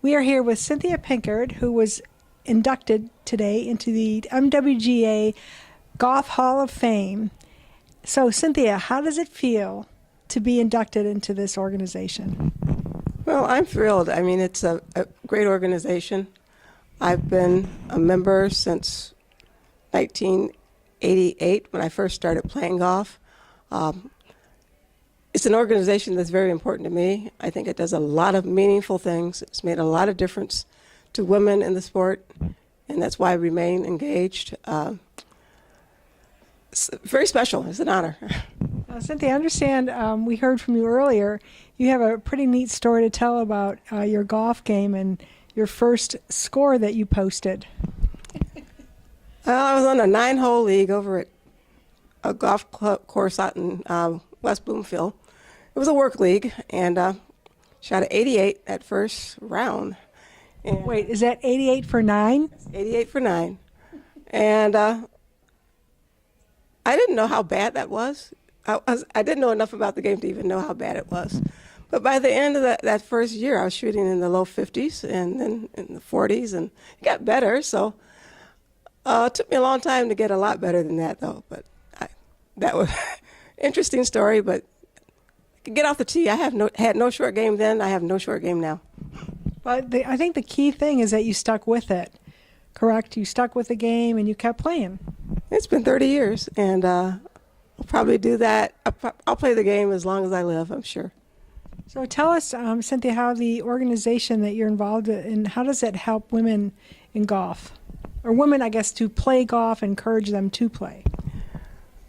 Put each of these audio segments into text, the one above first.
We are here with Cynthia Pinkard, who was inducted today into the MWGA Golf Hall of Fame. So, Cynthia, how does it feel to be inducted into this organization? Well, I'm thrilled. I mean, it's a great organization. I've been a member since 1988 when I first started playing golf. It's an organization that's very important to me. I think it does a lot of meaningful things. It's made a lot of difference to women in the sport, and that's why I remain engaged. It's very special. It's an honor. Cynthia, I understand we heard from you earlier. You have a pretty neat story to tell about your golf game and your first score that you posted. I was on a 9-hole league over at a golf course out in West Bloomfield. It was a work league, and shot an 88 at first round. And Wait, is that 88 for 9? 88 for 9. And I didn't know how bad that was. I didn't know enough about the game to even know how bad it was. But by the end of that first year, I was shooting in the low 50s and then in the 40s, and it got better. So it took me a long time to get a lot better than that, though. But that was an interesting story. But get off the tee. I had no short game then. I have no short game now. But I think the key thing is that you stuck with it, correct? You stuck with the game and you kept playing. It's been 30 years, and I'll probably do that. I'll play the game as long as I live, I'm sure. So tell us, Cynthia, how the organization that you're involved in, how does it help women in golf? Or women, I guess, to play golf, encourage them to play?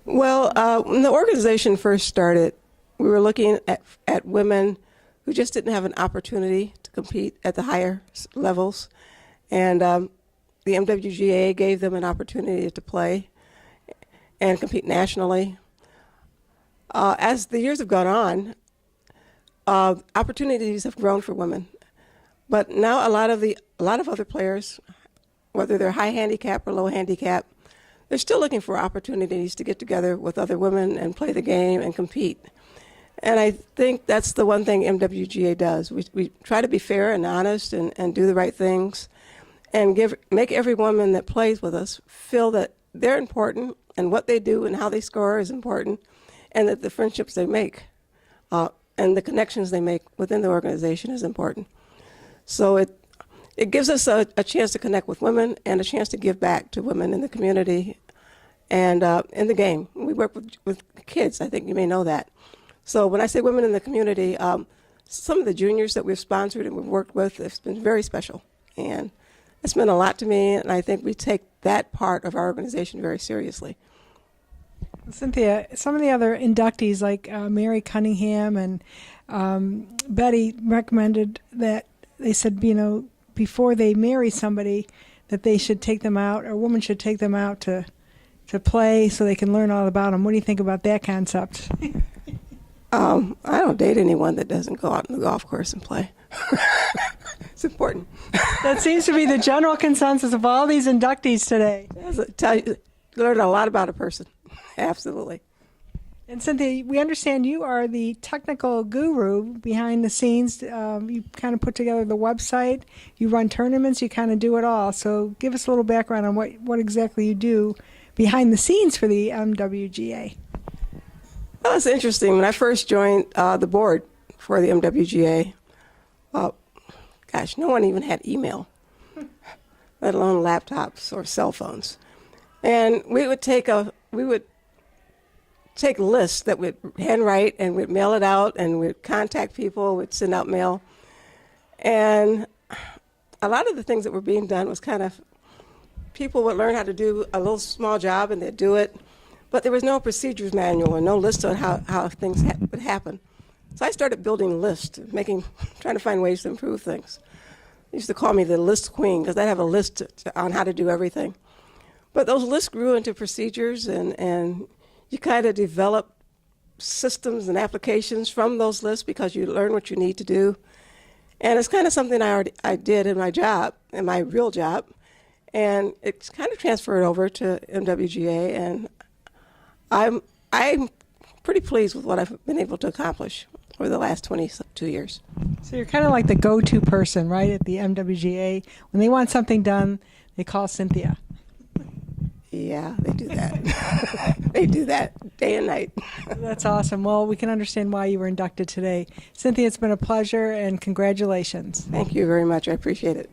Well, when the organization first started, we were looking at women who just didn't have an opportunity to compete at the higher levels. And the MWGA gave them an opportunity to play and compete nationally. As the years have gone on, opportunities have grown for women. But now a lot of other players, whether they're high handicap or low handicap, they're still looking for opportunities to get together with other women and play the game and compete. And I think that's the one thing MWGA does. We try to be fair and honest and do the right things and make every woman that plays with us feel that they're important and what they do and how they score is important, and that the friendships they make and the connections they make within the organization is important. So it gives us a chance to connect with women and a chance to give back to women in the community and in the game. We work with kids. I think you may know that. So when I say women in the community, some of the juniors that we've sponsored and we've worked with, it's been very special. And it's meant a lot to me, and I think we take that part of our organization very seriously. Cynthia, some of the other inductees like Mary Cunningham and Betty recommended that they said, before they marry somebody, that they should take them out, or a woman should take them out to play so they can learn all about them. What do you think about that concept? I don't date anyone that doesn't go out on the golf course and play. It's important. That seems to be the general consensus of all these inductees today. Learn a lot about a person. Absolutely. And Cynthia, we understand you are the technical guru behind the scenes. You kind of put together the website, you run tournaments, you kind of do it all. So give us a little background on what exactly you do behind the scenes for the MWGA. Well, it's interesting. When I first joined the board for the MWGA, no one even had email, let alone laptops or cell phones. And we would take lists that we'd handwrite and we'd mail it out and we'd contact people, we'd send out mail. And a lot of the things that were being done was kind of, people would learn how to do a little small job and they'd do it, but there was no procedures manual and no list on how things would happen. So I started building lists, trying to find ways to improve things. They used to call me the list queen because I'd have a list on how to do everything. But those lists grew into procedures, and you kind of develop systems and applications from those lists because you learn what you need to do. And it's kind of something I did in my job, in my real job. And it's kind of transferred over to MWGA, and I'm pretty pleased with what I've been able to accomplish. over the last 22 years. So you're kind of like the go-to person, right, at the MWGA. When they want something done, they call Cynthia. Yeah, they do that. They do that day and night. That's awesome. Well, we can understand why you were inducted today. Cynthia, it's been a pleasure, and congratulations. Thank you very much. I appreciate it.